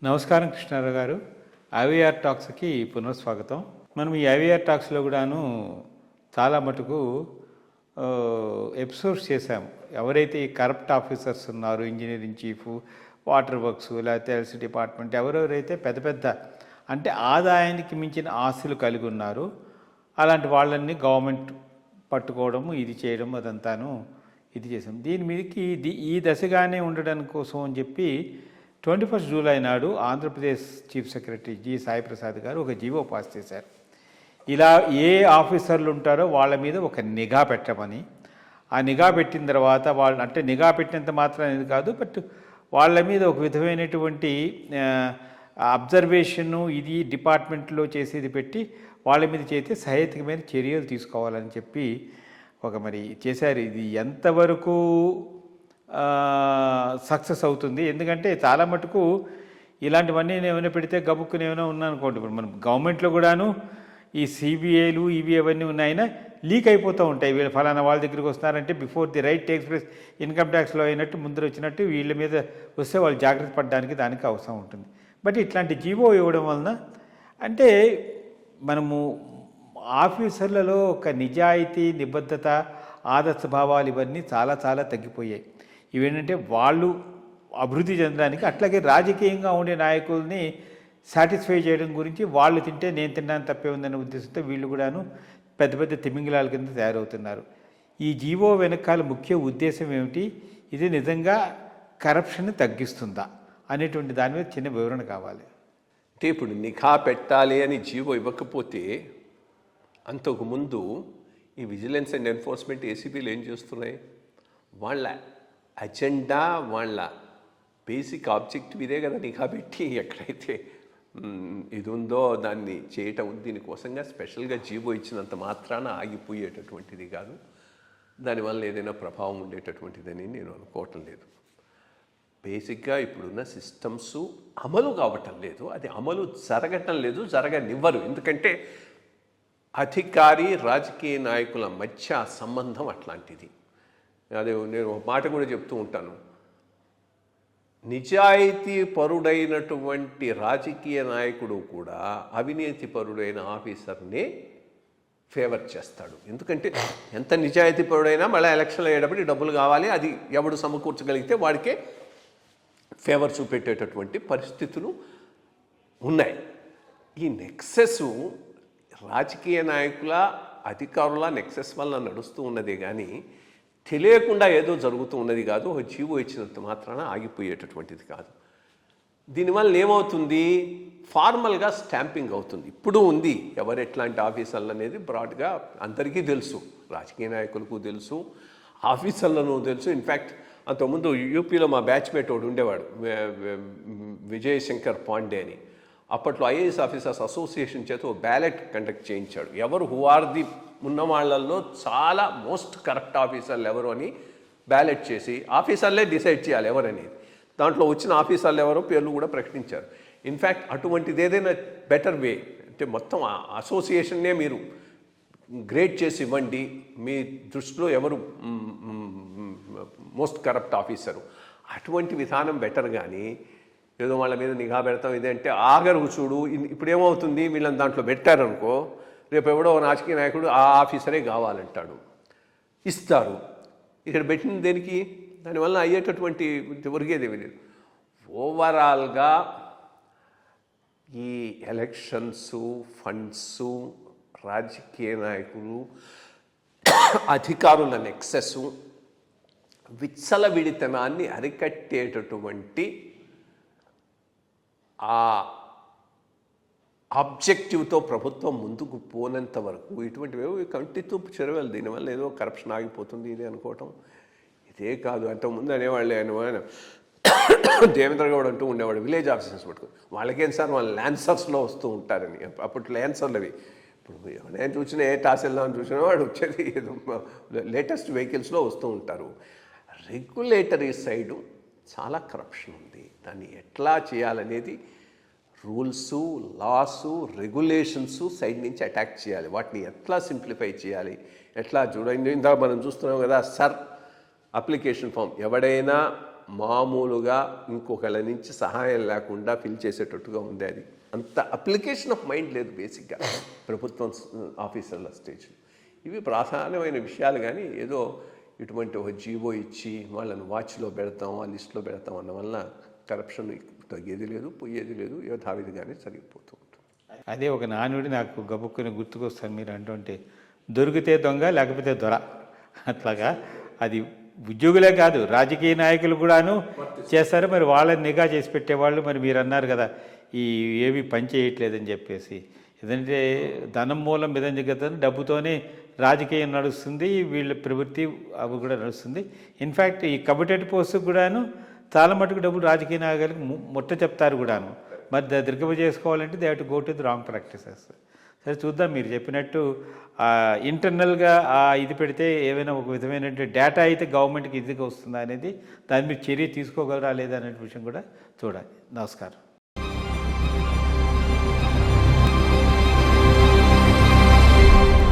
నమస్కారం కృష్ణారావు గారు. ఐవీఆర్ టాక్స్కి పునఃస్వాగతం. మనం ఈ ఐవీఆర్ టాక్స్లో కూడాను చాలా మటుకు ఎపిసోడ్స్ చేశాము. ఎవరైతే ఈ కరప్ట్ ఆఫీసర్స్ ఉన్నారో, ఇంజనీరింగ్ చీఫ్, వాటర్ వర్క్స్, లేకపోతే ఎల్సీ డిపార్ట్మెంట్, ఎవరెవరైతే పెద్ద పెద్ద అంటే ఆదాయానికి మించిన ఆస్తులు కలిగి ఉన్నారో అలాంటి వాళ్ళని గవర్నమెంట్ పట్టుకోవడము, ఇది చేయడం, అదంతాను ఇది చేసాం. దీని మీదకి ఈ దశగానే ఉండడానికి కోసం అని చెప్పి 21 జూలై నాడు Andhra Pradesh chief secretary G Sai Prasad గారు ఒక జీవో పాస్ చేశారు. ఇలా ఏ ఆఫీసర్లు ఉంటారో వాళ్ళ మీద ఒక నిఘా పెట్టమని. ఆ నిఘా పెట్టిన తర్వాత వాళ్ళు అంటే నిఘా పెట్టినంత మాత్రం అనేది కాదు, బట్ వాళ్ళ మీద ఒక విధమైనటువంటి అబ్జర్వేషను ఇది డిపార్ట్మెంట్లో చేసేది పెట్టి వాళ్ళ మీద చేస్తే సహేతుకమైన చర్యలు తీసుకోవాలని చెప్పి ఒక మరి చేశారు. ఇది ఎంతవరకు సక్సెస్ అవుతుంది? ఎందుకంటే చాలా మటుకు ఇలాంటివన్నీ ఏమైనా పెడితే గబుక్కుని ఏమైనా ఉన్నాయనుకోండి, ఇప్పుడు మనం గవర్నమెంట్లో కూడాను ఈ సిబిఐలు ఇవి అవన్నీ ఉన్నాయినా లీక్ అయిపోతూ ఉంటాయి. వీళ్ళు ఫలానా వాళ్ళ దగ్గరికి వస్తున్నారంటే before the right takes place, income ట్యాక్స్లో అయినట్టు ముందర వచ్చినట్టు వీళ్ళ మీద వస్తే వాళ్ళు జాగ్రత్త పడడానికి దానికి అవసరం ఉంటుంది. బట్ ఇట్లాంటి జీవో ఇవ్వడం వలన అంటే మనము ఆఫీసర్లలో ఒక నిజాయితీ, నిబద్ధత, ఆదర్శ భావాలు ఇవన్నీ చాలా చాలా తగ్గిపోయాయి. ఇవేంటంటే వాళ్ళు అభివృద్ధి చెందడానికి, అట్లాగే రాజకీయంగా ఉండే నాయకుల్ని సాటిస్ఫై చేయడం గురించి వాళ్ళు తింటే నేను తిన్నాను తప్పే ఉందనే ఉద్దేశంతో వీళ్ళు కూడాను పెద్ద పెద్ద తిమింగిలాల కింద తయారవుతున్నారు. ఈ జీవో వెనకాల ముఖ్య ఉద్దేశం ఏమిటి? ఇది నిజంగా కరప్షన్ తగ్గిస్తుందా అనేటువంటి దాని మీద చిన్న వివరణ కావాలి. అంటే ఇప్పుడు నిఘా పెట్టాలి అని జీవో ఇవ్వకపోతే అంతకుముందు ఈ విజిలెన్స్ అండ్ ఎన్ఫోర్స్మెంట్ ఏసీబీలు ఏం చేస్తున్నాయి? వాళ్ళ అజెండా, వాళ్ళ బేసిక్ ఆబ్జెక్టివ్ ఇదే కదా, నిఘా పెట్టి ఎక్కడైతే ఇది ఉందో దాన్ని చేయటం. దీనికోసంగా స్పెషల్గా జీవో ఇచ్చినంత మాత్రాన ఆగిపోయేటటువంటిది కాదు, దానివల్ల ఏదైనా ప్రభావం ఉండేటటువంటిదని నేను అనుకోవటం లేదు. బేసిక్గా ఇప్పుడున్న సిస్టమ్స్ అమలు కావటం లేదు, అది అమలు జరగటం లేదు, జరగనివ్వరు. ఎందుకంటే అధికారి రాజకీయ నాయకుల మధ్య సంబంధం అట్లాంటిది. అదే నేను ఒక మాట కూడా చెప్తూ ఉంటాను, నిజాయితీ పరుడైనటువంటి రాజకీయ నాయకుడు కూడా అవినీతి పరుడైన ఆఫీసర్నే ఫేవర్ చేస్తాడు. ఎందుకంటే ఎంత నిజాయితీ పరుడైనా మళ్ళీ ఎలక్షన్లు అయ్యేటప్పుడు డబ్బులు కావాలి, అది ఎవడు సమకూర్చగలిగితే వాడికే ఫేవర్ చూపెట్టేటటువంటి పరిస్థితులు ఉన్నాయి. ఈ నెక్సెస్ రాజకీయ నాయకుల, అధికారుల నెక్సెస్ వల్ల నడుస్తూ ఉన్నదే కానీ తెలియకుండా ఏదో జరుగుతూ ఉన్నది కాదు. ఒక జీవో ఇచ్చినంత మాత్రాన ఆగిపోయేటటువంటిది కాదు. దీనివల్ల ఏమవుతుంది? ఫార్మల్గా స్టాంపింగ్ అవుతుంది. ఇప్పుడు ఉంది ఎవరు ఎట్లాంటి ఆఫీసర్లు అనేది బ్రాడ్గా అందరికీ తెలుసు, రాజకీయ నాయకులకు తెలుసు, ఆఫీసర్లను తెలుసు. ఇన్ఫ్యాక్ట్ అంతకుముందు యూపీలో మా బ్యాచ్మేట్ ఒకడు ఉండేవాడు, విజయశంకర్ పాండే అని. అప్పట్లో ఐఏఎస్ ఆఫీసర్స్ అసోసియేషన్ చేత ఒక బ్యాలెట్ కండక్ట్ చేయించాడు. ఎవరు హూ ఆర్ ది ఉన్న వాళ్ళల్లో చాలా మోస్ట్ కరప్ట్ ఆఫీసర్లు ఎవరు అని బ్యాలెట్ చేసి ఆఫీసర్లే డిసైడ్ చేయాలి ఎవరనేది. దాంట్లో వచ్చిన ఆఫీసర్లు ఎవరో పేర్లు కూడా ప్రకటించారు. ఇన్ఫ్యాక్ట్ అటువంటిది ఏదైనా బెటర్ వే అంటే మొత్తం అసోసియేషన్నే మీరు గ్రేడ్ చేసి ఇవ్వండి, మీ దృష్టిలో ఎవరు మోస్ట్ కరప్ట్ ఆఫీసరు, అటువంటి విధానం బెటర్. కానీ ఏదో వాళ్ళ మీద నిఘా పెడతాం ఇదంటే ఆగరు చూడు. ఇప్పుడు ఏమవుతుంది, వీళ్ళని దాంట్లో పెట్టారనుకో, రేపు ఎవడో రాజకీయ నాయకుడు ఆ ఆఫీసరే కావాలంటాడు, ఇస్తారు. ఇక్కడ పెట్టిన దేనికి? దానివల్ల అయ్యేటటువంటి ఒరిగేదేమి లేదు. ఓవరాల్గా ఈ ఎలక్షన్స్, ఫండ్స్, రాజకీయ నాయకులు, అధికారుల నెక్సెస్, విచ్చలవిడితనాన్ని అరికట్టేటటువంటి ఆ ఆబ్జెక్టివ్తో ప్రభుత్వం ముందుకు పోనంత వరకు ఇటువంటివి కంటితో చెరవేలు. దీనివల్ల ఏదో కరప్షన్ ఆగిపోతుంది ఇది అనుకోవటం ఇదే కాదు. అంతకుముందు అనేవాళ్ళే ఆయన దేవేంద్ర గౌడ్ అంటూ ఉండేవాడు, విలేజ్ ఆఫీసర్స్ పట్టుకుని వాళ్ళకేం సార్ వాళ్ళు ల్యాన్సర్స్లో వస్తూ ఉంటారని. అప్పట్లో ల్యాన్సర్లు అవి. ఇప్పుడు నేను చూసిన ఏ టాసెల్లాని చూసినా వాడు వచ్చేది లేటెస్ట్ వెహికల్స్లో వస్తూ ఉంటారు. రెగ్యులేటరీ సైడు చాలా కరప్షన్ ఉంది. దాన్ని ఎట్లా చేయాలనేది రూల్సు, లాసు, రెగ్యులేషన్స్ సైడ్ నుంచి అటాక్ చేయాలి. వాటిని ఎట్లా సింప్లిఫై చేయాలి, ఎట్లా చూడండి. ఇందాక మనం చూస్తున్నాం కదా, సర్ అప్లికేషన్ ఫామ్ ఎవడైనా మామూలుగా ఇంకొకళ్ళ నుంచి సహాయం లేకుండా ఫిల్ చేసేటట్టుగా ఉంది అది. అంత అప్లికేషన్ ఆఫ్ మైండ్ లేదు బేసిక్గా ప్రభుత్వం ఆఫీసర్ల స్టేజ్లో. ఇవి ప్రధానమైన విషయాలు, కానీ ఏదో ఇటువంటి ఒక జీవో ఇచ్చి వాళ్ళని వాచ్లో పెడతాం, ఆ లిస్టులో పెడతాం అన్న వల్ల కరప్షన్ తగ్గేది లేదు, పోయేది లేదు, యథావిధిగానే జరిగిపోతూ ఉంటుంది. అదే ఒక నానుడి నాకు గబుక్కుని గుర్తుకొస్తాను మీరు అంటుంటే, దొరికితే దొంగ లేకపోతే దొర. అట్లాగా అది ఉద్యోగులే కాదు, రాజకీయ నాయకులు కూడాను చేస్తారు. మరి వాళ్ళని నిఘా చేసి పెట్టేవాళ్ళు, మరి మీరు అన్నారు కదా ఈ ఏవి పని చేయట్లేదని చెప్పేసి. ఎందుకంటే ధనం మూలం మిదంజ గతం, డబ్బుతోనే రాజకీయం నడుస్తుంది, వీళ్ళ ప్రవృత్తి అవి కూడా నడుస్తుంది. ఇన్ఫ్యాక్ట్ ఈ కమిటెడ్ పోస్టు కూడాను చాలా మటుకు డబ్బులు రాజకీయ నాయకులకు ముట్ట చెప్తారు కూడాను. మరి దిగ్గవ చేసుకోవాలంటే they have to go to the wrong practices. సరే చూద్దాం, మీరు చెప్పినట్టు ఇంటర్నల్గా ఇది పెడితే ఏమైనా ఒక విధమైన డేటా అయితే గవర్నమెంట్కి ఇదిగా వస్తుందా అనేది, దాని మీద చర్య తీసుకోగలరా లేదా అనే విషయం కూడా చూడాలి. నమస్కారం.